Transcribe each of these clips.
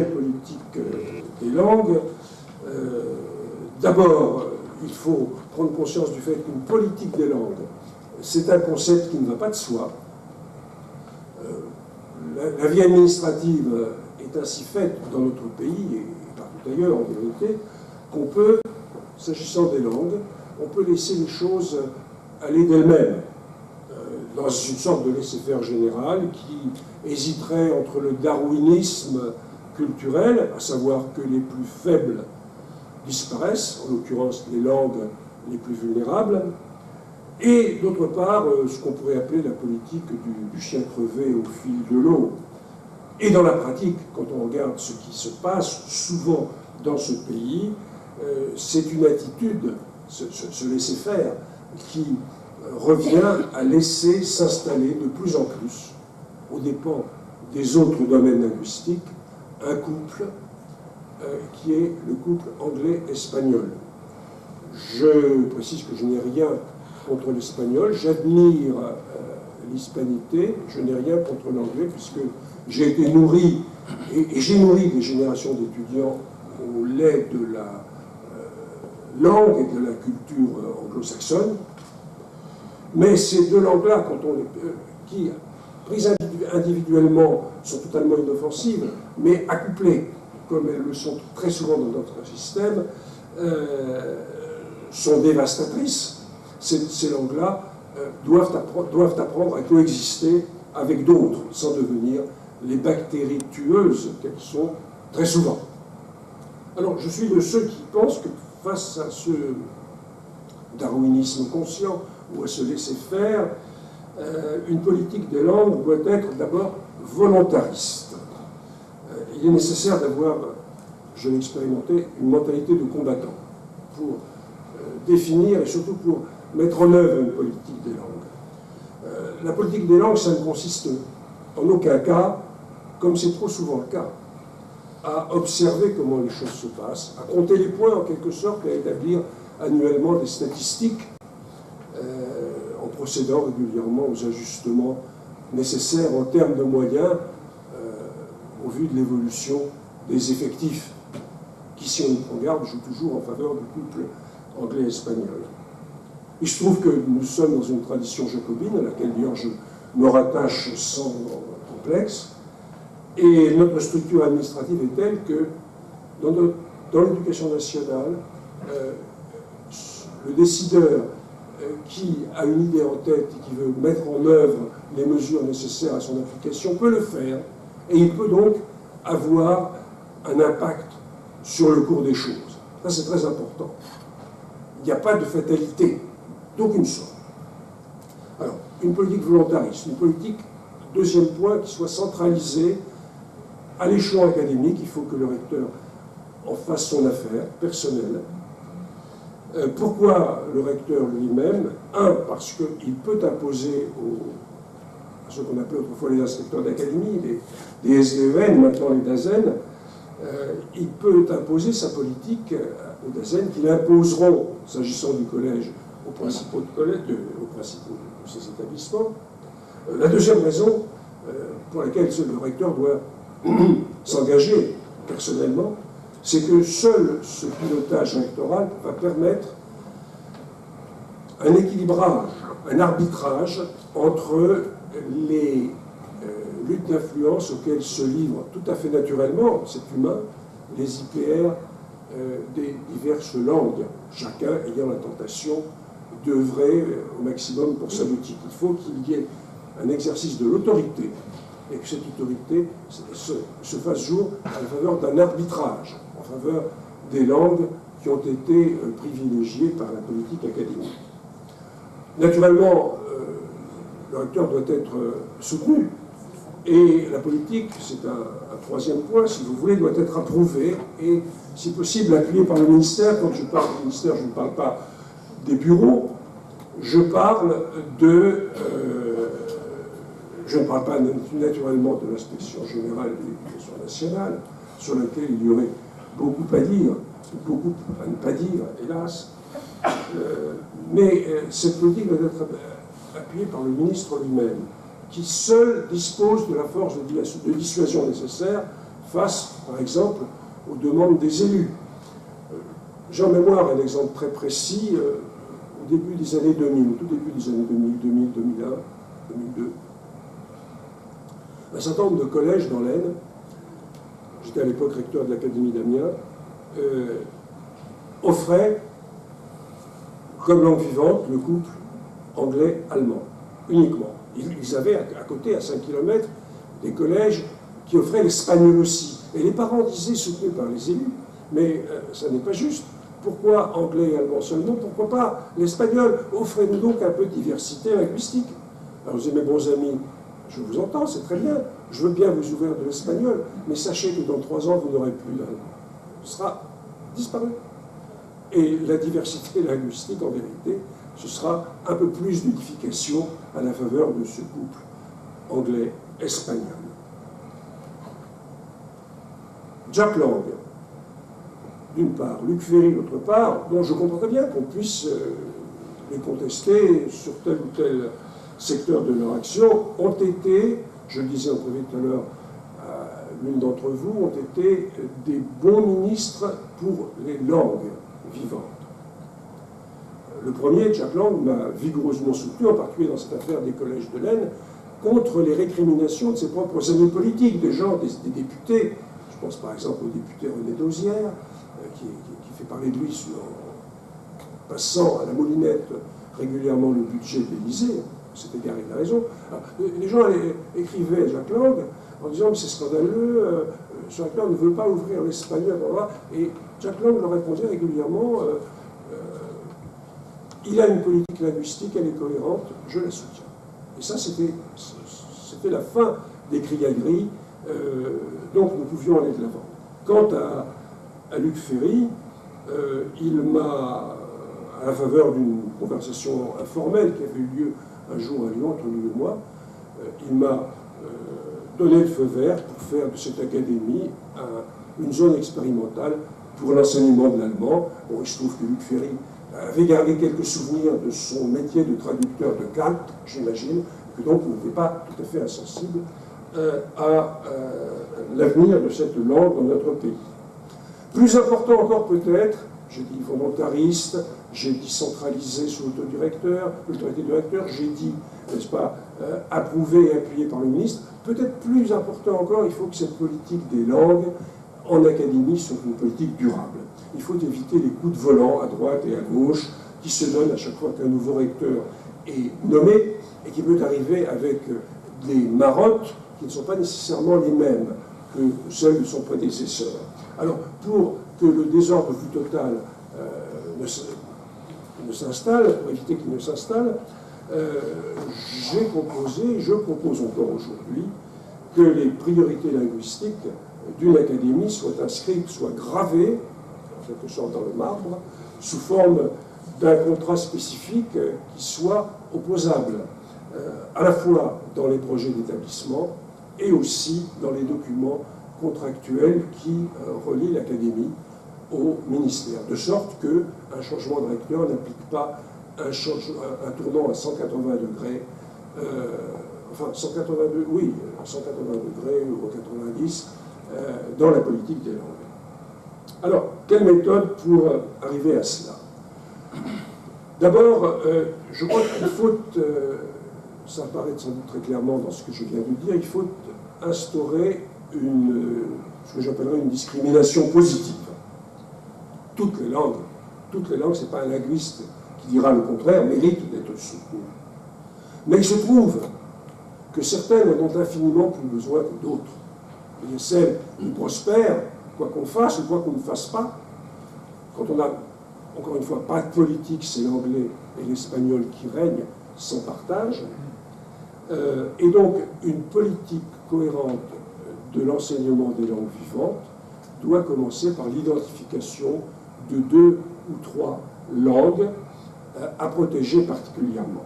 nouvelle politique des langues. D'abord, il faut prendre conscience du fait qu'une politique des langues, c'est un concept qui ne va pas de soi. La vie administrative est ainsi faite dans notre pays et partout ailleurs en vérité, qu'on peut, s'agissant des langues, on peut laisser les choses aller d'elles-mêmes, dans une sorte de laisser-faire général qui hésiterait entre le darwinisme culturel, à savoir que les plus faibles disparaissent, en l'occurrence les langues les plus vulnérables, et d'autre part, ce qu'on pourrait appeler la politique du chien crevé au fil de l'eau. Et dans la pratique, quand on regarde ce qui se passe souvent dans ce pays, c'est une attitude, ce laisser-faire, qui revient à laisser s'installer de plus en plus, aux dépens des autres domaines linguistiques, un couple qui est le couple anglais-espagnol. Je précise que je n'ai rien contre l'espagnol, j'admire l'hispanité, je n'ai rien contre l'anglais, puisque j'ai été nourri, et j'ai nourri des générations d'étudiants au lait de la langue et de la culture anglo-saxonne. Mais ces deux langues-là, qui, prises individuellement, sont totalement inoffensives, mais accouplées, comme elles le sont très souvent dans notre système, sont dévastatrices. Ces langues-là doivent apprendre à coexister avec d'autres, sans devenir les bactéries tueuses qu'elles sont très souvent. Alors, je suis de ceux qui pensent que face à ce darwinisme conscient, ou à se laisser faire, une politique des langues doit être d'abord volontariste. Il est nécessaire d'avoir, je l'ai expérimenté, une mentalité de combattant pour définir et surtout pour mettre en œuvre une politique des langues. La politique des langues, ça ne consiste en aucun cas, comme c'est trop souvent le cas, à observer comment les choses se passent, à compter les points en quelque sorte, et à établir annuellement des statistiques en procédant régulièrement aux ajustements nécessaires en termes de moyens au vu de l'évolution des effectifs qui, si on y prend garde, jouent toujours en faveur du couple anglais-espagnol. Il se trouve que nous sommes dans une tradition jacobine à laquelle d'ailleurs je me rattache sans complexe, et notre structure administrative est telle que dans l'éducation nationale, le décideur qui a une idée en tête et qui veut mettre en œuvre les mesures nécessaires à son application peut le faire, et il peut donc avoir un impact sur le cours des choses. Ça, c'est très important. Il n'y a pas de fatalité d'aucune sorte. Alors, une politique volontariste, une politique, deuxième point, qui soit centralisée à l'échelon académique. Il faut que le recteur en fasse son affaire personnelle. Pourquoi le recteur lui-même? Parce qu'il peut imposer à ce qu'on appelait autrefois les inspecteurs d'académie, les SDEN, maintenant les DAZEN, il peut imposer sa politique aux DAZEN qui l'imposeront, s'agissant du collège, aux principaux de ces établissements. La deuxième raison pour laquelle le recteur doit s'engager personnellement, c'est que seul ce pilotage rectoral va permettre un équilibrage, un arbitrage entre les luttes d'influence auxquelles se livrent tout à fait naturellement, c'est humain, les IPR des diverses langues, chacun ayant la tentation d'œuvrer au maximum pour sa boutique. Il faut qu'il y ait un exercice de l'autorité et que cette autorité se fasse jour à la faveur d'un arbitrage en faveur des langues qui ont été privilégiées par la politique académique. Naturellement, le recteur doit être soutenu et la politique, c'est un troisième point, si vous voulez, doit être approuvée et, si possible, appuyée par le ministère. Quand je parle du ministère, je ne parle pas des bureaux, je parle je ne parle pas naturellement de l'inspection générale de l'éducation nationale, sur laquelle il y aurait beaucoup à dire, beaucoup à ne pas dire, hélas. Mais cette politique doit être appuyée par le ministre lui-même, qui seul dispose de la force de dissuasion nécessaire face par exemple, aux demandes des élus. J'ai en mémoire un exemple très précis, au début des années 2000, au tout début des années 2000, 2001, 2002. Un certain nombre de collèges dans l'Aisne, j'étais à l'époque recteur de l'Académie d'Amiens, offraient comme langue vivante le couple anglais-allemand, uniquement. Ils avaient à côté, à 5 km, des collèges qui offraient l'espagnol aussi. Et les parents disaient, soutenus par les élus, mais ça n'est pas juste. Pourquoi anglais et allemand seulement? Pourquoi pas l'espagnol? Offrez-nous donc un peu de diversité linguistique. Alors, vous dites, mes bons amis, je vous entends, c'est très bien. Je veux bien vous ouvrir de l'espagnol, mais sachez que dans 3 ans, vous n'aurez plus d'allemand. Ce sera disparu. Et la diversité linguistique, en vérité, ce sera un peu plus d'unification à la faveur de ce couple anglais-espagnol. Jack Lang, d'une part, Luc Ferry, d'autre part, dont je comprendrais bien qu'on puisse les contester sur tel ou tel secteur de leur action, ont été, je le disais en privé tout à l'heure, l'une d'entre vous, ont été des bons ministres pour les langues vivantes. Le premier, Jack Lang, m'a vigoureusement soutenu, en particulier dans cette affaire des collèges de l'Aisne, contre les récriminations de ses propres amis politiques, des gens, des députés. Je pense par exemple au député René Dauzière, qui fait parler de lui en passant à la moulinette régulièrement le budget de l'Élysée. C'est égaré de la raison. Alors, les gens écrivaient à Jack Lang en disant mais c'est scandaleux, Jack Lang ne veut pas ouvrir l'espagnol, et Jack Lang leur répondait régulièrement il a une politique linguistique, elle est cohérente, je la soutiens. Et ça, c'était la fin des criailleries, donc nous pouvions aller de l'avant. Quant à Luc Ferry, il m'a, à la faveur d'une conversation informelle qui avait eu lieu un jour à Lyon, entre lui et moi, il m'a donné le feu vert pour faire de cette académie une zone expérimentale pour l'enseignement de l'allemand. Bon, il se trouve que Luc Ferry avait gardé quelques souvenirs de son métier de traducteur de Kant, j'imagine, que donc il n'était pas tout à fait insensible à l'avenir de cette langue dans notre pays. Plus important encore peut-être, j'ai dit volontariste, j'ai dit centralisé sous l'autorité directeur, j'ai dit, n'est-ce pas, approuvé et appuyé par le ministre. Peut-être plus important encore, il faut que cette politique des langues en académie soit une politique durable. Il faut éviter les coups de volant à droite et à gauche qui se donnent à chaque fois qu'un nouveau recteur est nommé et qui peut arriver avec des marottes qui ne sont pas nécessairement les mêmes que celles de son prédécesseur. Alors, pour que le désordre plus total ne s'installe, pour éviter qu'il ne s'installe, j'ai proposé, je propose encore aujourd'hui, que les priorités linguistiques d'une académie soient inscrites, soient gravées, en quelque sorte dans le marbre, sous forme d'un contrat spécifique qui soit opposable, à la fois dans les projets d'établissement et aussi dans les documents contractuels qui relient l'académie au ministère, de sorte qu'un changement de recteur n'implique pas un tournant à 180 degrés, enfin 182, oui, 180 degrés ou 90 dans la politique des langues. Alors, quelle méthode pour arriver à cela? D'abord, je crois qu'il faut, ça apparaît sans doute très clairement dans ce que je viens de dire, il faut instaurer ce que j'appellerais une discrimination positive. Toutes les langues, ce n'est pas un linguiste qui dira le contraire, méritent d'être soutenues. Mais il se trouve que certaines en ont infiniment plus besoin que d'autres. Il y a celles qui prospèrent, quoi qu'on fasse ou quoi qu'on ne fasse pas. Quand on n'a, encore une fois, pas de politique, c'est l'anglais et l'espagnol qui règnent sans partage. Et donc, une politique cohérente de l'enseignement des langues vivantes doit commencer par l'identification de 2 ou 3 langues à protéger particulièrement.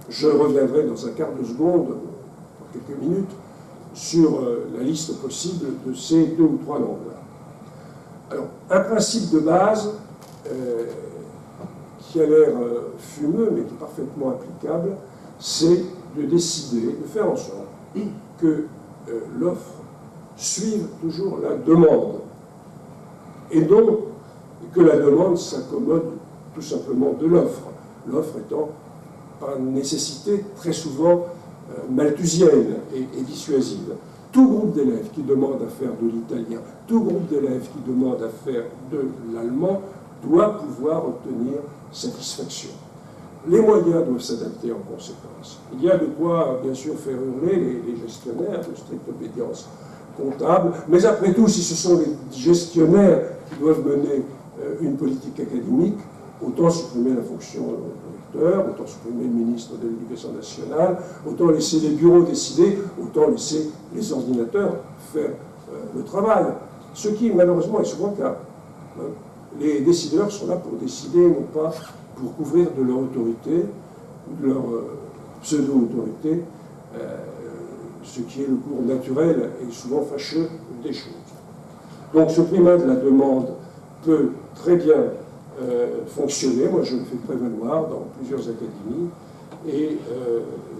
Je reviendrai dans un quart de seconde, dans quelques minutes, sur la liste possible de ces 2 ou 3 langues-là. Alors, un principe de base qui a l'air fumeux, mais qui est parfaitement applicable, c'est de décider, de faire en sorte que l'offre suivent toujours la demande. Et non que la demande s'accommode tout simplement de l'offre. L'offre étant, par nécessité, très souvent malthusienne et dissuasive. Tout groupe d'élèves qui demande à faire de l'italien, tout groupe d'élèves qui demande à faire de l'allemand doit pouvoir obtenir satisfaction. Les moyens doivent s'adapter en conséquence. Il y a de quoi, bien sûr, faire hurler les gestionnaires de stricte obédience comptable, mais après tout, si ce sont les gestionnaires qui doivent mener une politique académique, autant supprimer la fonction de recteur, autant supprimer le ministre de l'Éducation nationale, autant laisser les bureaux décider, autant laisser les ordinateurs faire le travail. Ce qui, malheureusement, est souvent le cas. Les décideurs sont là pour décider, non pas pour couvrir de leur autorité, de leur pseudo-autorité, ce qui est le cours naturel et souvent fâcheux des choses. Donc ce primat de la demande peut très bien fonctionner. Moi, je le fais prévaloir dans plusieurs académies et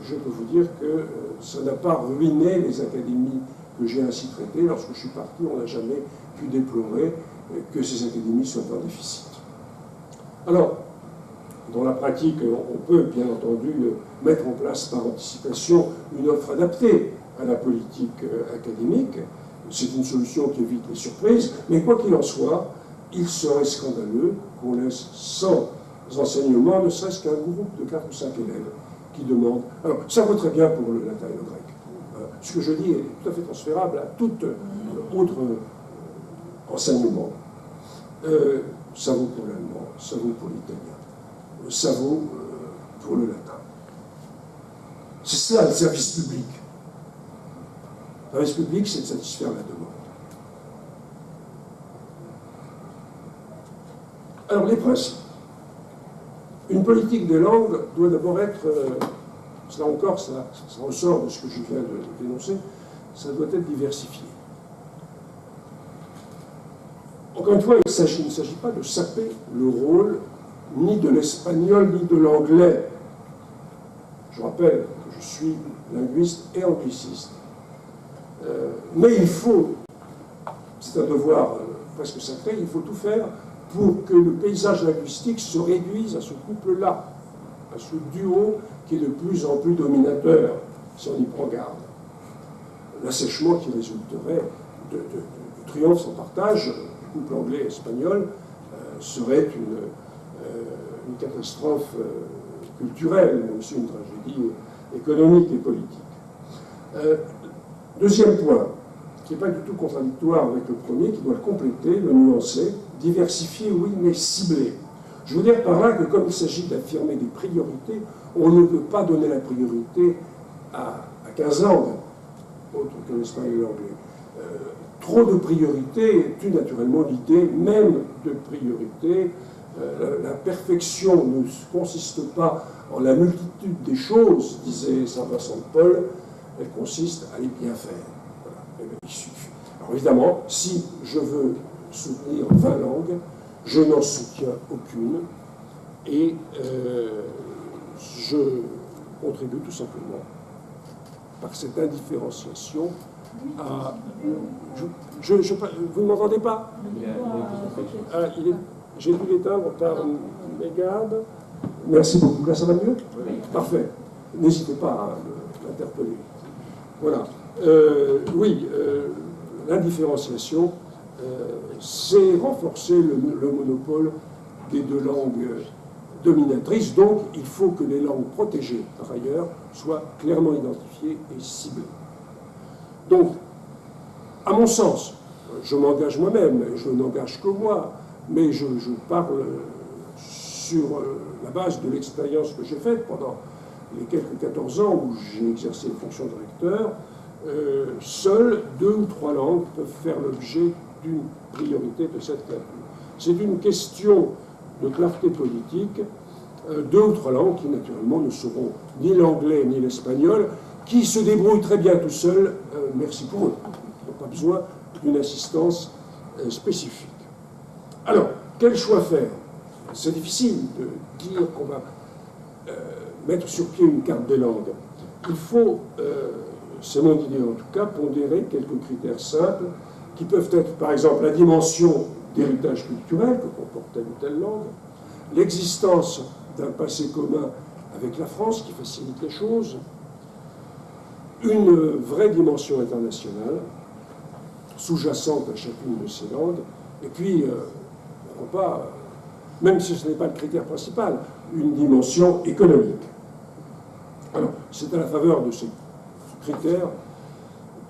je peux vous dire que ça n'a pas ruiné les académies que j'ai ainsi traitées. Lorsque je suis parti, on n'a jamais pu déplorer que ces académies soient en déficit. Alors, dans la pratique, on peut bien entendu mettre en place par anticipation une offre adaptée à la politique académique. C'est une solution qui évite les surprises, mais quoi qu'il en soit, il serait scandaleux qu'on laisse sans enseignement, ne serait-ce qu'un groupe de 4 ou 5 élèves qui demandent. Alors, ça vaut très bien pour le latin et le grec. Ce que je dis est tout à fait transférable à tout autre enseignement. Ça vaut pour l'allemand, ça vaut pour l'italien, ça vaut pour le latin. C'est ça le service public. Le service public, c'est de satisfaire la demande. Alors, les principes. Une politique des langues doit d'abord être, cela encore, ça ressort de ce que je viens de dénoncer, ça doit être diversifié. Encore une fois, il ne s'agit pas de saper le rôle ni de l'espagnol ni de l'anglais. Je rappelle que je suis linguiste et angliciste. Mais il faut, c'est un devoir presque sacré, il faut tout faire pour que le paysage linguistique se réduise à ce couple-là, à ce duo qui est de plus en plus dominateur, si on y prend garde. L'assèchement qui résulterait de triomphe sans partage, du couple anglais-espagnol, serait une catastrophe culturelle, mais aussi une tragédie économique et politique. Deuxième point, qui n'est pas du tout contradictoire avec le premier, qui doit le compléter, le nuancer, diversifier, oui, mais cibler. Je veux dire par là que comme il s'agit d'affirmer des priorités, on ne peut pas donner la priorité à 15 langues, autres que l'espagnol et l'anglais. Trop de priorités tue naturellement l'idée même de priorité. La perfection ne consiste pas en la multitude des choses, disait saint Vincent de Paul, elle consiste à les bien faire. Voilà. Il suffit. Alors évidemment, si je veux soutenir 20 langues, je n'en soutiens aucune et je contribue tout simplement par cette indifférenciation à... vous ne m'entendez pas? J'ai dû l'éteindre par mégarde. Merci beaucoup. Là, ça va mieux? Oui. Parfait. N'hésitez pas à l'interpeller. Voilà. L'indifférenciation, c'est renforcer le monopole des 2 langues dominatrices. Donc, il faut que les langues protégées, par ailleurs, soient clairement identifiées et ciblées. Donc, à mon sens, je m'engage moi-même, je n'engage que moi, mais je parle sur la base de l'expérience que j'ai faite pendant les quelques 14 ans où j'ai exercé les fonctions de recteur. Seules 2 ou 3 langues peuvent faire l'objet d'une priorité de cette nature. C'est une question de clarté politique. 2 ou 3 langues qui, naturellement, ne seront ni l'anglais ni l'espagnol, qui se débrouillent très bien tout seuls. Merci pour eux. Ils n'ont pas besoin d'une assistance spécifique. Alors, quel choix faire? C'est difficile de dire qu'on va mettre sur pied une carte des langues. Il faut c'est mon idée en tout cas, pondérer quelques critères simples qui peuvent être, par exemple, la dimension d'héritage culturel que comporte telle ou telle langue, l'existence d'un passé commun avec la France qui facilite les choses, une vraie dimension internationale sous-jacente à chacune de ces langues, et puis, pourquoi pas, même si ce n'est pas le critère principal, une dimension économique. Alors, c'est à la faveur de ces critères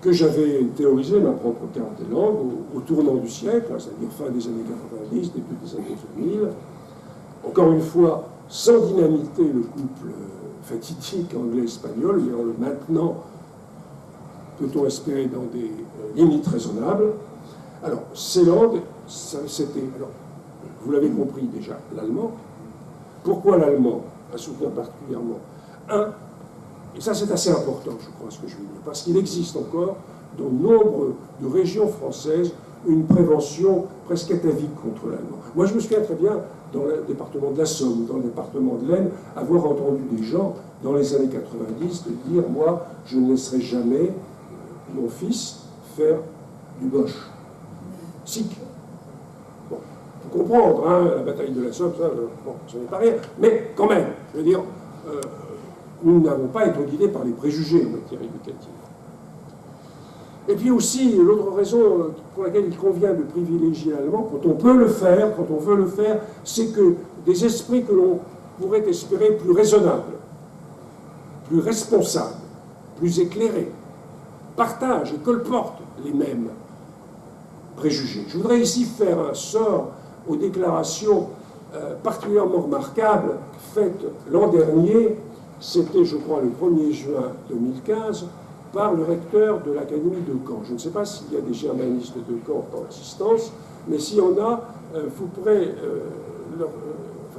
que j'avais théorisé ma propre carte des langues au tournant du siècle, c'est-à-dire fin des années 90, début des années 2000. Encore une fois, sans dynamiter le couple fatidique anglais-espagnol, mais en le maintenant, peut-on espérer, dans des limites raisonnables. Alors, ces langues, c'était, alors, vous l'avez compris déjà, l'allemand. Pourquoi l'allemand, à soutenir particulièrement? Et ça c'est assez important, je crois, ce que je veux dire, parce qu'il existe encore, dans nombre de régions françaises, une prévention presque atavique contre l'allemand. Moi, je me souviens très bien, dans le département de la Somme, dans le département de l'Aisne, avoir entendu des gens, dans les années 90, de dire « Moi, je ne laisserai jamais mon fils faire du Bosch. » Sikh. Bon, il faut comprendre, hein, la bataille de la Somme, ça, bon, ce n'est pas rien. Mais quand même, je veux dire, nous n'avons pas été guidés par les préjugés en matière éducative. Et puis aussi, l'autre raison pour laquelle il convient de privilégier l'allemand, quand on peut le faire, quand on veut le faire, c'est que des esprits que l'on pourrait espérer plus raisonnables, plus responsables, plus éclairés, partagent et colportent les mêmes préjugés. Je voudrais ici faire un sort aux déclarations particulièrement remarquables faites l'an dernier, c'était je crois le 1er juin 2015, par le recteur de l'Académie de Caen. Je ne sais pas s'il y a des germanistes de Caen dans l'assistance, mais s'il y en a, vous pourrez,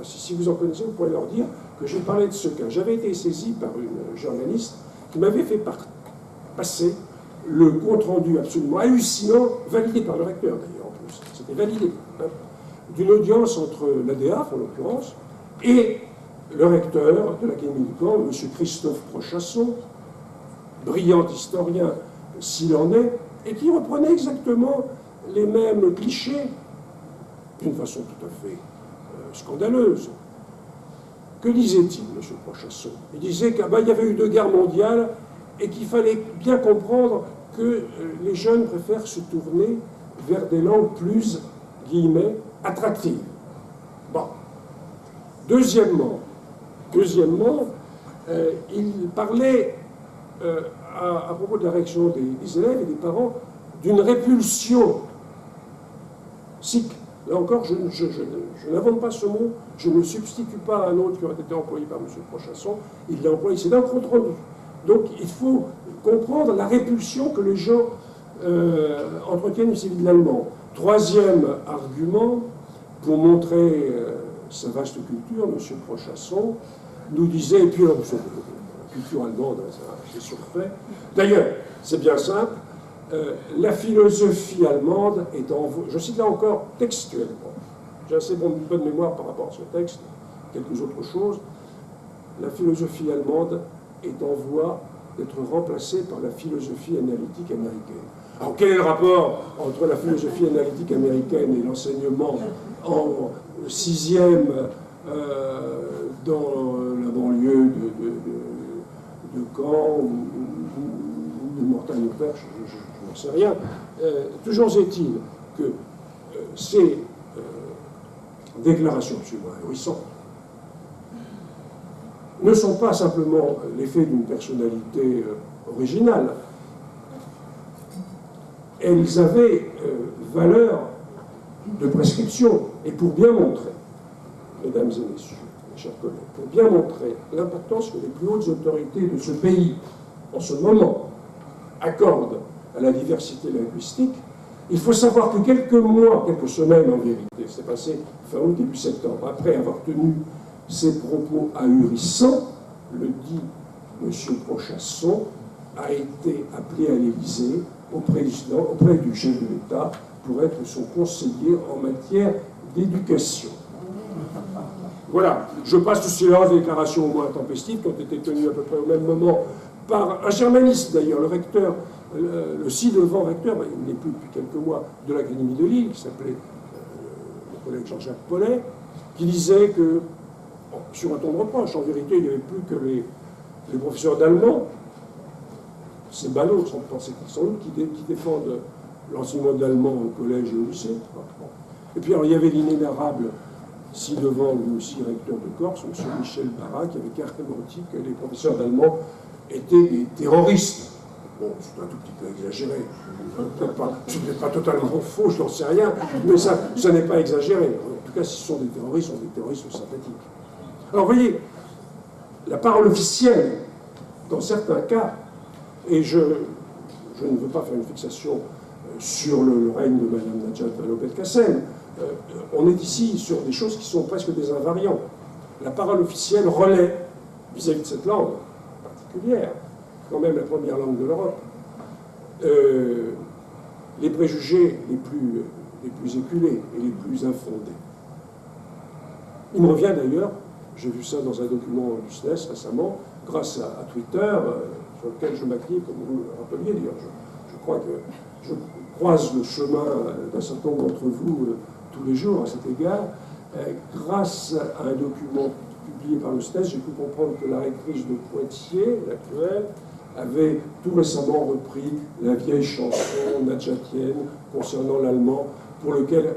si vous en connaissez, vous pourrez leur dire que j'ai parlé de ce cas. J'avais été saisi par une germaniste qui m'avait fait passer le compte-rendu absolument hallucinant, validé par le recteur d'ailleurs en plus, c'était validé, hein, d'une audience entre l'ADAF en l'occurrence, et le recteur de l'Académie de Caen, M. Christophe Prochasson, brillant historien s'il en est, et qui reprenait exactement les mêmes clichés, d'une façon tout à fait scandaleuse. Que disait-il, M. Prochasson? Il disait qu'il y avait eu 2 guerres mondiales et qu'il fallait bien comprendre que les jeunes préfèrent se tourner vers des langues plus, guillemets, attractives. Bon. Deuxièmement, il parlait, à propos de la réaction des élèves et des parents, d'une répulsion sikh. Là encore, je n'invente pas ce mot, je ne substitue pas à un autre qui aurait été employé par M. Prochasson, il l'a employé, c'est un compte-rendu. Donc il faut comprendre la répulsion que les gens entretiennent vis-à-vis de l'allemand. Troisième argument, pour montrer sa vaste culture, M. Prochasson nous disait, et puis la culture allemande, c'est surfait. D'ailleurs, c'est bien simple, la philosophie allemande est en voie, je cite là encore textuellement, j'ai assez bonne mémoire par rapport à ce texte, quelques autres choses, la philosophie allemande est en voie d'être remplacée par la philosophie analytique américaine. Alors quel est le rapport entre la philosophie analytique américaine et l'enseignement en 6e dans la banlieue de Caen ou de Mortagne-au-Perche, je n'en sais rien. Toujours est-il que ces déclarations absolument ahurissantes ne sont pas simplement l'effet d'une personnalité originale. Elles avaient valeur de prescription, et pour bien montrer, mesdames et messieurs, mes chers collègues, pour bien montrer l'importance que les plus hautes autorités de ce pays, en ce moment, accordent à la diversité linguistique, il faut savoir que quelques mois, quelques semaines en vérité, c'est passé fin août, début septembre, après avoir tenu ces propos ahurissants, le dit M. Prochasson a été appelé à l'Élysée auprès du chef de l'État pour être son conseiller en matière d'éducation. Voilà, je passe sous silence des déclarations au moins intempestives qui ont été tenues à peu près au même moment par un germaniste d'ailleurs, le recteur, le ci-devant recteur, il n'est plus depuis quelques mois, de l'Académie de Lille, qui s'appelait mon collègue Jean-Jacques Paulet, qui disait que, sur un ton de reproche, en vérité, il n'y avait plus que les professeurs d'allemand, ces ballots, sans doute, qui défendent l'enseignement d'allemand au collège et au lycée. Et puis alors, il y avait l'inénarrable ci-devant, lui aussi recteur de Corse, M. Michel Barra, qui avait carrément dit que les professeurs d'allemand étaient des terroristes. Bon, c'est un tout petit peu exagéré. Peut-être pas totalement faux, je n'en sais rien, mais ça n'est pas exagéré. En tout cas, si ce sont des terroristes sympathiques. Alors, vous voyez, la parole officielle, dans certains cas, et je ne veux pas faire une fixation sur le règne de Mme Najat Vallaud-Belkacem, on est ici sur des choses qui sont presque des invariants. La parole officielle relaie, vis-à-vis de cette langue particulière, quand même la première langue de l'Europe, les préjugés les plus éculés et les plus infondés. Il me revient d'ailleurs, j'ai vu ça dans un document du SNES récemment, grâce à Twitter, sur lequel je m'active, comme vous le rappeliez d'ailleurs. Je crois que je croise le chemin d'un certain nombre d'entre vous tous les jours à cet égard. Grâce à un document publié par le SNES, j'ai pu comprendre que la rectrice de Poitiers, l'actuelle, avait tout récemment repris la vieille chanson nadjatienne concernant l'allemand, pour lequel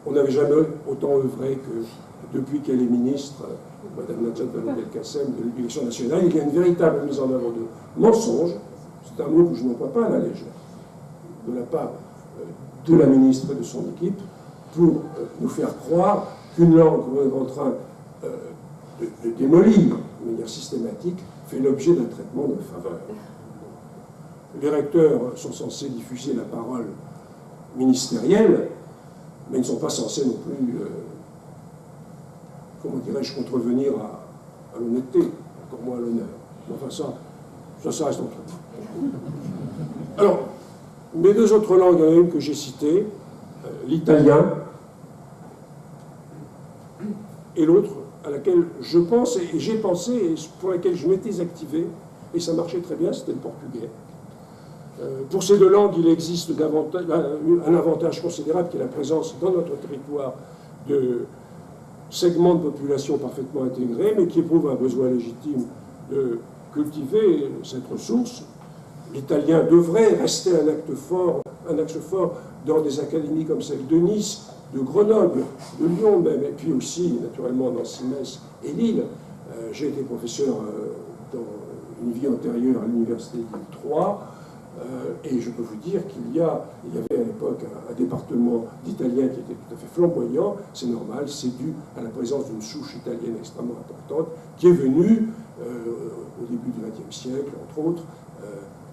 on n'avait jamais autant œuvré que depuis qu'elle est ministre, Mme Najat Vallaud-Belkacem, de l'Éducation nationale. Il y a une véritable mise en œuvre de mensonges, c'est un mot que je n'emploie pas à la légère, de la part de la ministre et de son équipe, pour nous faire croire qu'une langue qu'on est en train de démolir de manière systématique fait l'objet d'un traitement de faveur. Les recteurs sont censés diffuser la parole ministérielle, mais ils ne sont pas censés non plus, comment dirais-je, contrevenir à l'honnêteté, encore moins à l'honneur. Enfin, ça reste entre nous. Alors, mes deux autres langues, il y en a une que j'ai citée, l'italien, et l'autre à laquelle je pense, et j'ai pensé, et pour laquelle je m'étais activé, et ça marchait très bien, c'était le portugais. Pour ces deux langues, il existe un avantage considérable qui est la présence dans notre territoire de segments de population parfaitement intégrés, mais qui éprouvent un besoin légitime de cultiver cette ressource. L'italien devrait rester un axe fort dans des académies comme celle de Nice, de Grenoble, de Lyon même, et puis aussi, naturellement, Nancy, Metz et Lille. J'ai été professeur dans une vie antérieure à l'université de Lille 3, et je peux vous dire qu'il y avait à l'époque un département d'italien qui était tout à fait flamboyant. C'est normal, c'est dû à la présence d'une souche italienne extrêmement importante qui est venue au début du XXe siècle, entre autres,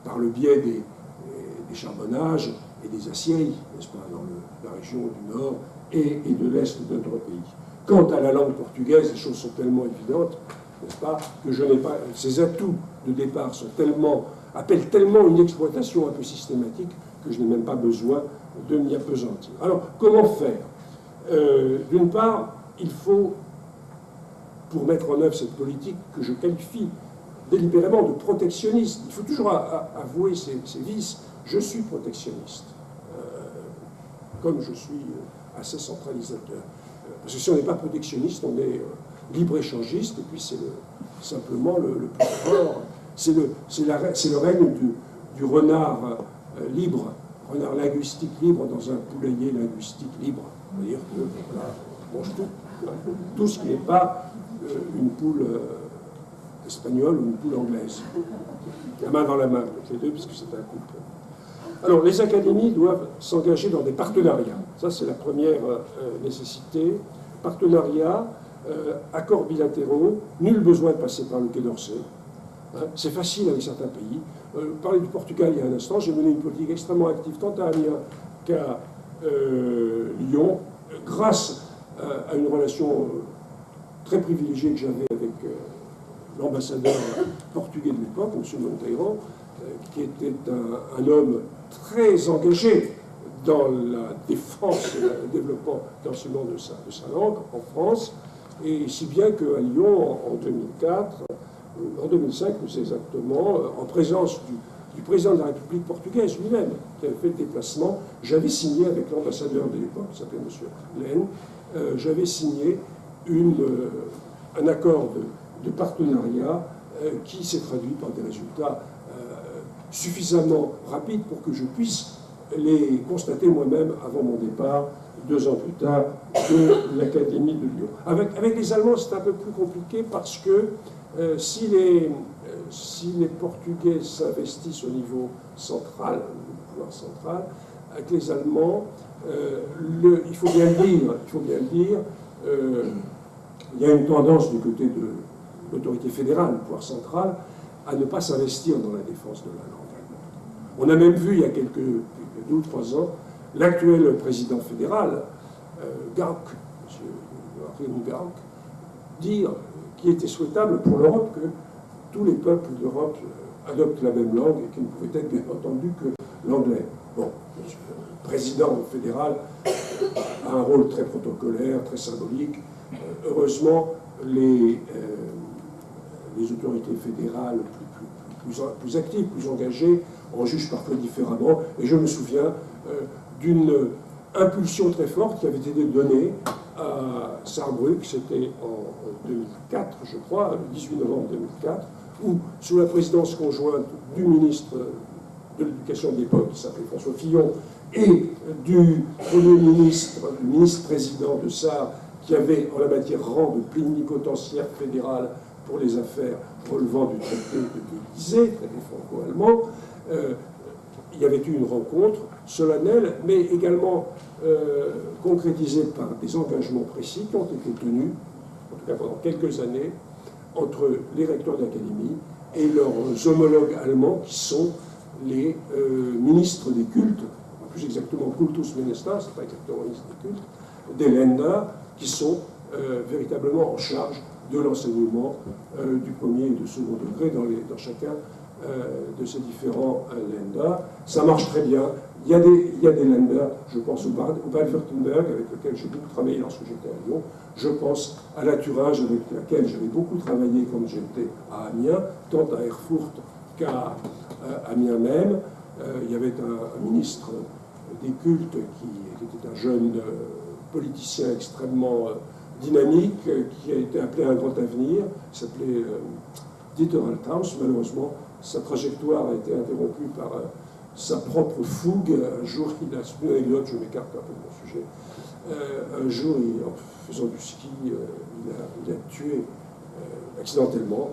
par le biais des charbonnages et des aciéries, n'est-ce pas, dans la région du Nord et de l'Est de notre pays. Quant à la langue portugaise, les choses sont tellement évidentes, n'est-ce pas, que je n'ai pas. Ces atouts de départ appellent tellement une exploitation un peu systématique que je n'ai même pas besoin de m'y appesantir. Alors, comment faire? D'une part, il faut, pour mettre en œuvre cette politique que je qualifie délibérément de protectionniste, il faut toujours avouer ses vices. Je suis protectionniste, comme je suis assez centralisateur. Parce que si on n'est pas protectionniste, on est libre-échangiste, et puis c'est simplement le plus fort. C'est le règne du renard libre, renard linguistique libre dans un poulailler linguistique libre. C'est-à-dire que voilà, mange tout ce qui n'est pas une poule espagnole ou une poule anglaise. La main dans la main, les deux, puisque c'est un couple. Alors, les académies doivent s'engager dans des partenariats. Ça, c'est la première nécessité. Partenariats, accords bilatéraux, nul besoin de passer par le Quai d'Orsay. Hein, c'est facile avec certains pays. Parler du Portugal il y a un instant, j'ai mené une politique extrêmement active, tant à Amiens qu'à Lyon, grâce à une relation très privilégiée que j'avais avec l'ambassadeur portugais de l'époque, M. Monteiro, qui était un homme très engagé dans la défense et le développement d'enseignement de sa langue en France, et si bien qu'à Lyon, en 2004, en 2005, plus exactement, en présence du président de la République portugaise lui-même, qui avait fait le déplacement, j'avais signé avec l'ambassadeur de l'époque, qui s'appelait M. Lehn, j'avais signé un accord de partenariat qui s'est traduit par des résultats suffisamment rapides pour que je puisse les constater moi-même avant mon départ, 2 ans plus tard, de l'Académie de Lyon. Avec les Allemands, c'est un peu plus compliqué parce que si les Portugais s'investissent au niveau central, le pouvoir central, avec les Allemands, il faut bien le dire, il y a une tendance du côté de l'autorité fédérale, le pouvoir central, à ne pas s'investir dans la défense de la langue allemande. On a même vu, il y a quelques 2 ou 3 ans, l'actuel président fédéral, Gauck, M. Joachim Gauck, dire qu'il était souhaitable pour l'Europe que tous les peuples d'Europe adoptent la même langue et qu'il ne pouvait être bien entendu que l'anglais. Bon, le président fédéral a un rôle très protocolaire, très symbolique. Heureusement, les autorités fédérales plus actives, plus engagées, en jugent parfois différemment. Et je me souviens d'une impulsion très forte qui avait été donnée à Saarbrück, c'était en 2004, je crois, le 18 novembre 2004, où, sous la présidence conjointe du ministre de l'Éducation de l'époque, qui s'appelait François Fillon, et du Premier ministre, le ministre-président de Sarre, qui avait en la matière rang de plénipotentiaire fédéral pour les affaires relevant du traité de l'Élysée, traité franco-allemand, il y avait eu une rencontre solennelle, mais également concrétisée par des engagements précis qui ont été tenus, en tout cas pendant quelques années, entre les recteurs d'académie et leurs homologues allemands, qui sont les ministres des cultes, plus exactement Kultusminister, c'est pas exactement ministre des cultes, des Länder, qui sont véritablement en charge de l'enseignement du premier et du second degré dans chacun de ces différents Länder. Ça marche très bien. Il y a des Länder, je pense au Baden-Württemberg, avec lequel j'ai beaucoup travaillé lorsque j'étais à Lyon. Je pense à la Thuringe, avec laquelle j'avais beaucoup travaillé quand j'étais à Amiens, tant à Erfurt qu'à Amiens même. Il y avait un ministre des cultes qui était un jeune politicien extrêmement dynamique, qui a été appelé à un grand avenir, il s'appelait Dieter Althaus. Malheureusement, sa trajectoire a été interrompue par sa propre fougue. Un jour, il a, c'est une anecdote, je m'écarte un peu de mon sujet, un jour, en faisant du ski, il a tué accidentellement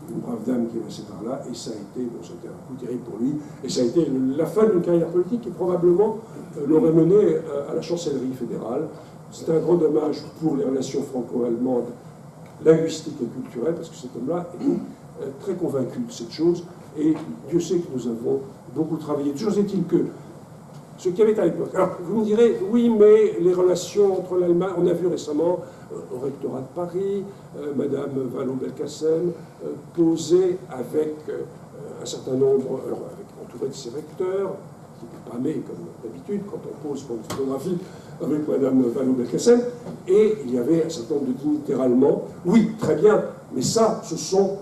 une brave dame qui est passée par là, et ça a été, bon, c'était un coup terrible pour lui, et ça a été la fin d'une carrière politique qui probablement l'aurait mené à la chancellerie fédérale. C'est un grand dommage pour les relations franco-allemandes, linguistiques et culturelles, parce que cet homme-là est très convaincu de cette chose, et Dieu sait que nous avons beaucoup travaillé. Toujours est-il que ce qu'il y avait à l'époque. Alors, vous me direz, oui, mais les relations entre l'Allemagne, on a vu récemment au rectorat de Paris, Madame Vallaud-Belkacem poser avec un certain nombre, entouré de ses recteurs, qui n'étaient pas nés comme d'habitude quand on pose pour une photographie avec Madame Vallaud-Belkacem, et il y avait un certain nombre de dignitaires allemands. Oui, très bien, mais ça, ce sont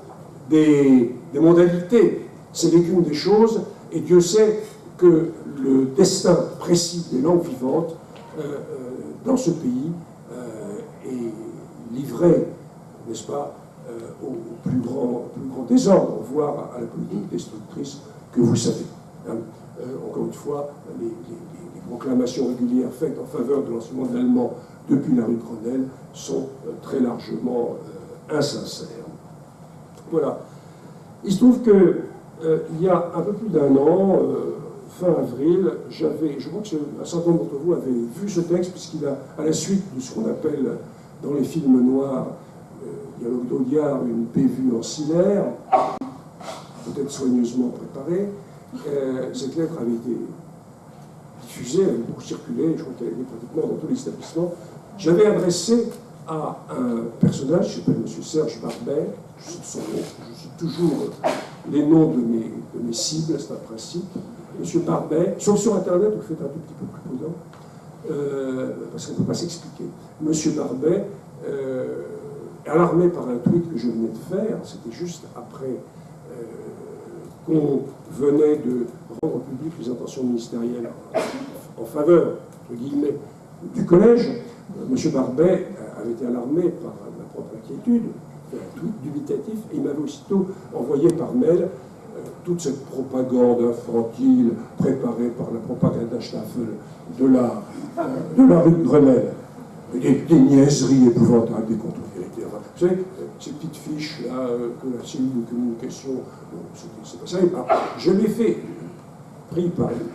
des modalités, c'est l'écume des choses, et Dieu sait que le destin précis des langues vivantes dans ce pays est livré, n'est-ce pas, au plus grand désordre, voire à la politique destructrice que vous savez. Hein. Encore une fois, les proclamations régulières faites en faveur de l'enseignement de l'allemand depuis la rue de Grenelle sont très largement insincères. Voilà. Il se trouve que il y a un peu plus d'un an, fin avril, je crois qu'un certain nombre d'entre vous avaient vu ce texte, puisqu'il a, à la suite de ce qu'on appelle dans les films noirs, dialogue d'Audiard, une bévue ancillaire, peut-être soigneusement préparée. Cette lettre avait été diffusée, elle avait beaucoup circulé, je crois qu'elle était pratiquement dans tous les établissements. J'avais adressé à un personnage qui s'appelle M. Serge Barbet, je cite toujours les noms de mes cibles, c'est un principe. M. Barbet, sauf sur Internet, vous faites un tout petit peu plus prudent, parce qu'on ne peut pas s'expliquer. M. Barbet alarmé par un tweet que je venais de faire, c'était juste après qu'on venait de rendre publiques les intentions ministérielles en faveur, entre guillemets, du collège. M. Barbet avait été alarmé par ma propre inquiétude, fait un tweet dubitatif, et il m'avait aussitôt envoyé par mail toute cette propagande infantile préparée par la Propagandstaffel de la rue de Grenelle. Des niaiseries épouvantables, des contre-vérités. Enfin, vous savez, ces petites fiches-là, que la cellule de communication, c'est pas ça. Alors, je l'ai fait, pris par une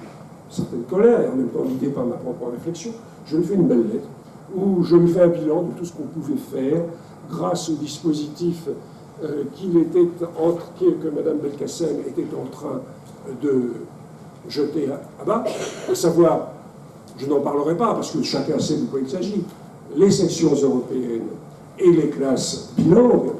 certaine colère, et en même temps guidé par ma propre réflexion, je lui ai fait une belle lettre, où je lui fais un bilan de tout ce qu'on pouvait faire, grâce au dispositif que Mme Belkacem était en train de jeter à bas, à savoir, je n'en parlerai pas, parce que chacun sait de quoi il s'agit, les sections européennes et les classes bilingues.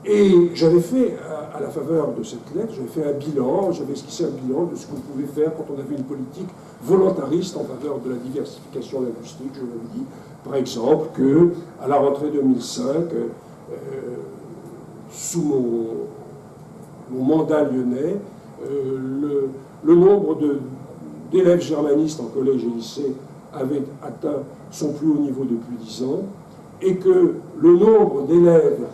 Et j'avais fait, à la faveur de cette lettre, j'avais fait un bilan, j'avais esquissé un bilan de ce qu'on pouvait faire quand on avait une politique volontariste en faveur de la diversification linguistique. Je vous avais dit, par exemple, qu'à la rentrée 2005, sous mon mandat lyonnais, le nombre d'élèves germanistes en collège et lycée avait atteint son plus haut niveau depuis 10 ans, et que le nombre d'élèves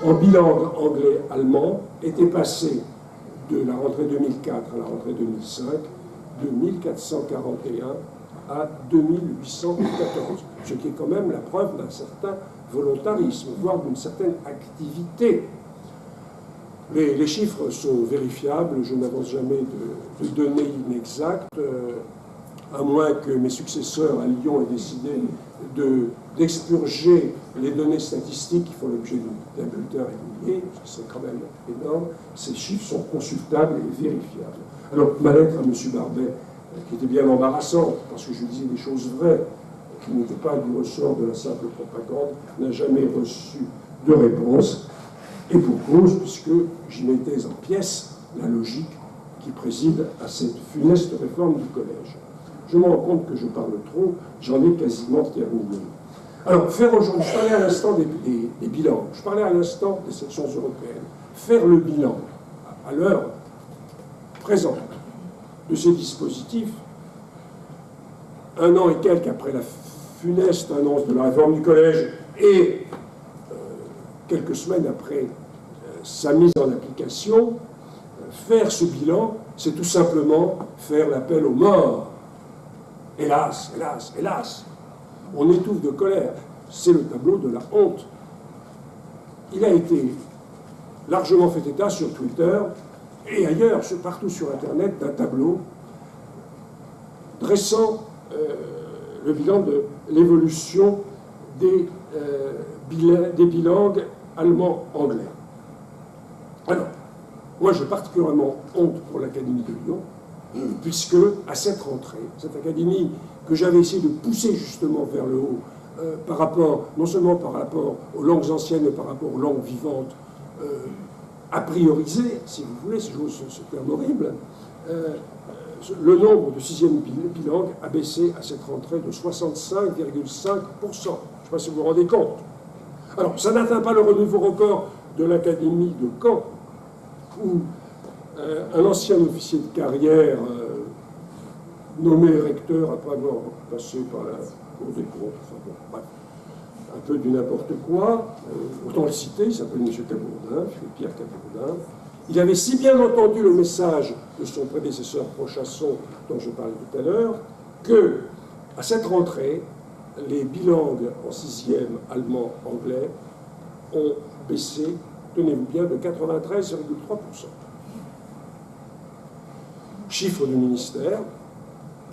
en bilingue anglais-allemand était passé de la rentrée 2004 à la rentrée 2005 de 1441 à 2814, ce qui est quand même la preuve d'un certain volontarisme, voire d'une certaine activité. Les chiffres sont vérifiables, je n'avance jamais de données inexactes, à moins que mes successeurs à Lyon aient décidé d'expurger les données statistiques qui font l'objet d'un bulletin régulier, parce que c'est quand même énorme. Ces chiffres sont consultables et vérifiables. Alors, ma lettre à M. Barbet, qui était bien embarrassante, parce que je disais des choses vraies, qui n'étaient pas du ressort de la simple propagande, n'a jamais reçu de réponse, et pour cause, puisque j'y mettais en pièces la logique qui préside à cette funeste réforme du collège. Je me rends compte que je parle trop, j'en ai quasiment terminé. Alors, faire aujourd'hui, je parlais à l'instant des bilans, je parlais à l'instant des sections européennes. Faire le bilan, à l'heure présente, de ces dispositifs, un an et quelques après la funeste annonce de la réforme du collège et quelques semaines après sa mise en application, faire ce bilan, c'est tout simplement faire l'appel aux morts. Hélas, hélas, hélas, on étouffe de colère. C'est le tableau de la honte. Il a été largement fait état sur Twitter et ailleurs, partout sur Internet, d'un tableau dressant le bilan de l'évolution des bilangues allemand-anglais. Alors, moi j'ai particulièrement honte pour l'Académie de Lyon, puisque à cette rentrée, cette académie que j'avais essayé de pousser justement vers le haut, par rapport, non seulement par rapport aux langues anciennes, mais par rapport aux langues vivantes, a priorisé, si vous voulez, si j'ose ce terme horrible, le nombre de sixième bilingues a baissé à cette rentrée de 65,5%. Je ne sais pas si vous vous rendez compte. Alors, ça n'atteint pas le renouveau record de l'Académie de Caen, où un ancien officier de carrière nommé recteur après avoir passé par la Cour des comptes, enfin bon, bref, un peu du n'importe quoi, autant le citer, il s'appelle M. Cabourdin, Pierre Cabourdin. Il avait si bien entendu le message de son prédécesseur Prochasson, dont je parlais tout à l'heure, que, à cette rentrée, les bilangues en sixième, allemand, anglais, ont baissé, tenez-vous bien, de 93,3%. Chiffre du ministère,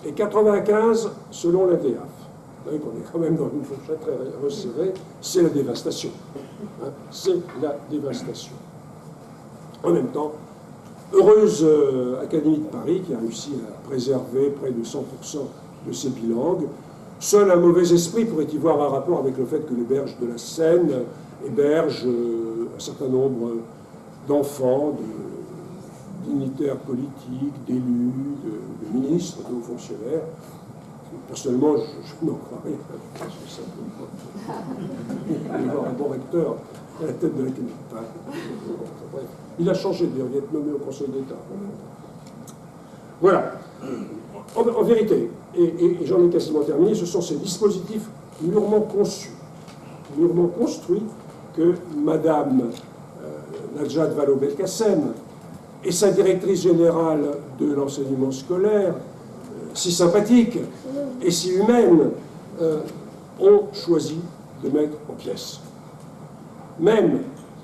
et 95 selon la DAF. Vous voyez qu'on est quand même dans une fourchette très resserrée, c'est la dévastation. Hein, c'est la dévastation. En même temps, heureuse Académie de Paris qui a réussi à préserver près de 100% de ses bilangues. Seul un mauvais esprit pourrait y voir un rapport avec le fait que les berges de la Seine hébergent un certain nombre d'enfants, de dignitaires politiques, d'élus, de ministres, de hauts fonctionnaires. Personnellement, je n'en crois rien. Je pense que ça avoir un bon recteur à la tête de la capitale. Il a changé, d'ailleurs, il est nommé au Conseil d'État. Voilà. En vérité, et j'en ai quasiment terminé, ce sont ces dispositifs mûrement conçus, mûrement construits, que Madame Najat Vallaud-Belkacem et sa directrice générale de l'enseignement scolaire, si sympathique et si humaine, ont choisi de mettre en pièces. Même,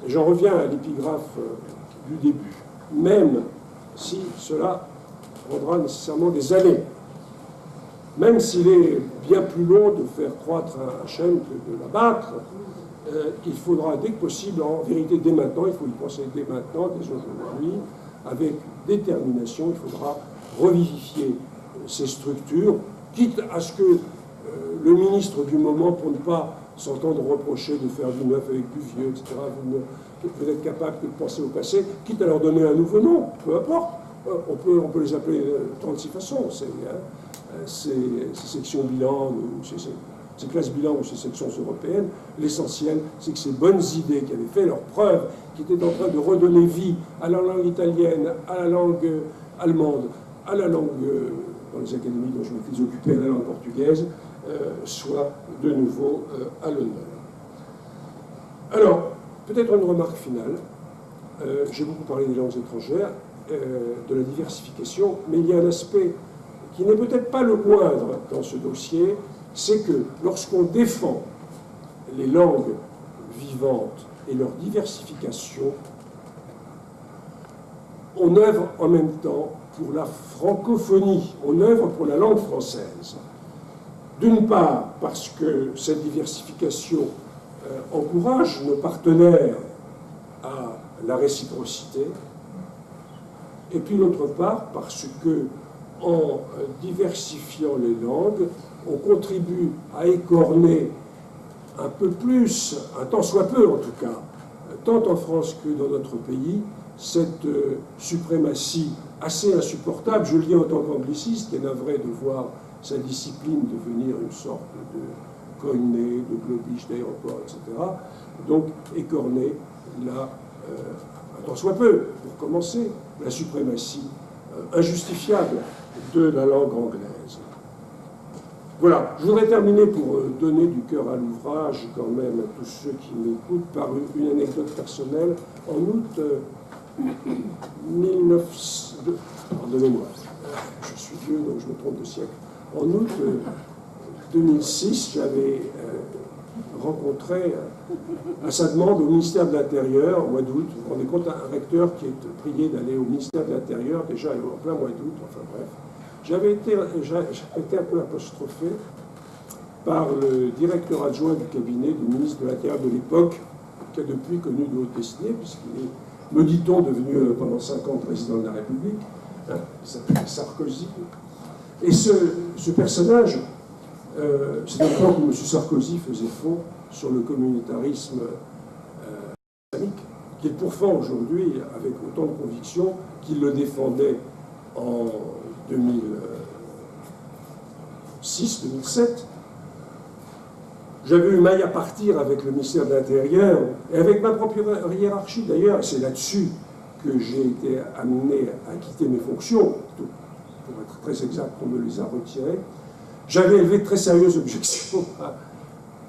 j'en reviens à l'épigraphe du début, même si cela prendra nécessairement des années, même s'il est bien plus long de faire croître un chêne que de l'abattre, il faudra dès que possible, en vérité dès maintenant, il faut y penser dès maintenant, dès aujourd'hui, avec détermination, il faudra revivifier ces structures, quitte à ce que le ministre du moment, pour ne pas s'entendre reprocher de faire du neuf avec du vieux, etc., vous n'êtes capable que de penser au passé, quitte à leur donner un nouveau nom, peu importe. On peut les appeler de 36 façons. Ces sections bilan, ces classes bilan ou ces sections européennes, l'essentiel, c'est que ces bonnes idées qui avaient fait leur preuve, qui étaient en train de redonner vie à la langue italienne, à la langue allemande, à la langue, dans les académies dont je m'étais occupé, à la langue portugaise, soient de nouveau à l'honneur. Alors, peut-être une remarque finale. J'ai beaucoup parlé des langues étrangères, de la diversification, mais il y a un aspect qui n'est peut-être pas le moindre dans ce dossier, c'est que lorsqu'on défend les langues vivantes et leur diversification, on œuvre en même temps pour la francophonie, on œuvre pour la langue française. D'une part, parce que cette diversification encourage nos partenaires à la réciprocité, et puis d'autre part, parce que en diversifiant les langues, on contribue à écorner un peu plus, un tant soit peu en tout cas, tant en France que dans notre pays, cette suprématie assez insupportable. Je le dis en tant qu'angliciste, qui est navré de voir sa discipline devenir une sorte de coiné, de globish d'aéroport, etc. Donc écorner là, un tant soit peu, pour commencer, la suprématie injustifiable de la langue anglaise. Voilà, je voudrais terminer pour donner du cœur à l'ouvrage, quand même, à tous ceux qui m'écoutent, par une anecdote personnelle. En août 1902, pardonnez-moi, je suis vieux, donc je me trompe de siècle. En août 2006, j'avais rencontré, à sa demande, au ministère de l'Intérieur, au mois d'août. Vous vous rendez compte, un recteur qui est prié d'aller au ministère de l'Intérieur, déjà en plein mois d'août, enfin bref. J'avais été un peu apostrophé par le directeur adjoint du cabinet du ministre de l'Intérieur de l'époque, qui a depuis connu de haute destinée, puisqu'il est, me dit-on, devenu pendant 5 ans président de la République, il s'appelle Sarkozy. Et ce personnage, c'est un temps où M. Sarkozy faisait fond sur le communautarisme islamique, qu'il pourfend aujourd'hui avec autant de conviction qu'il le défendait en 2006-2007. J'avais eu maille à partir avec le ministère de l'Intérieur, et avec ma propre hiérarchie d'ailleurs, et c'est là-dessus que j'ai été amené à quitter mes fonctions, pour être très exact, on me les a retirées. J'avais élevé de très sérieuses objections à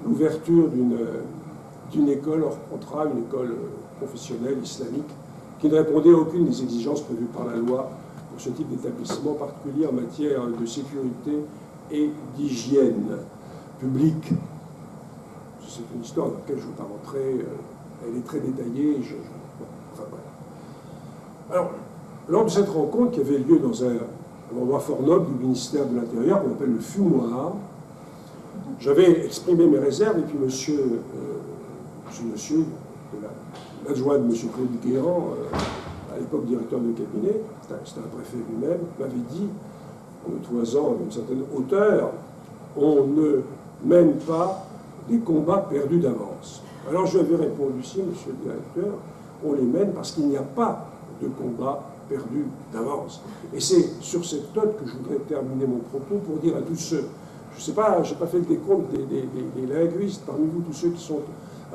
l'ouverture d'une école hors contrat, une école professionnelle islamique, qui ne répondait à aucune des exigences prévues par la loi pour ce type d'établissement, particulier en matière de sécurité et d'hygiène publique. C'est une histoire dans laquelle je ne vais pas rentrer, elle est très détaillée. Enfin, voilà. Alors, lors de cette rencontre qui avait lieu dans un endroit fort noble du ministère de l'Intérieur, qu'on appelle le fumoir, j'avais exprimé mes réserves, et puis monsieur l'adjoint de M. Claude Guéant, à l'époque directeur de cabinet, c'était un préfet lui-même, m'avait dit, en me toisant d'une certaine hauteur, on ne mène pas des combats perdus d'avance. Alors je lui avais répondu, si, monsieur le directeur, on les mène parce qu'il n'y a pas de combat perdu d'avance. Et c'est sur cette note que je voudrais terminer mon propos pour dire à tous ceux Je ne sais pas, je n'ai pas fait le décompte des linguistes parmi vous, tous ceux qui sont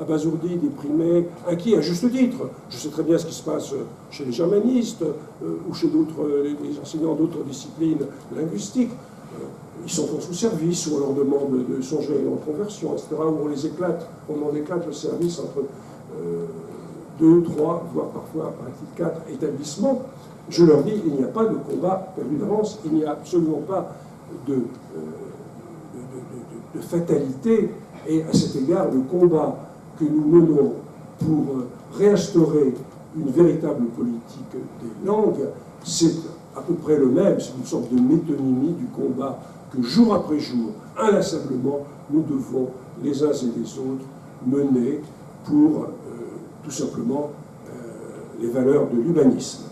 abasourdis, déprimés, inquiets, à juste titre. Je sais très bien ce qui se passe chez les germanistes ou chez les enseignants d'autres disciplines linguistiques. Ils sont en sous-service, où on leur demande de songer en conversion, etc., où on éclate le service entre 2, 3, voire parfois, paraît-il, 4 établissements. Je leur dis, il n'y a pas de combat perdu d'avance, il n'y a absolument pas de fatalité, et à cet égard, le combat que nous menons pour réinstaurer une véritable politique des langues, c'est à peu près le même, c'est une sorte de métonymie du combat que jour après jour, inlassablement, nous devons, les uns et les autres, mener pour tout simplement les valeurs de l'humanisme.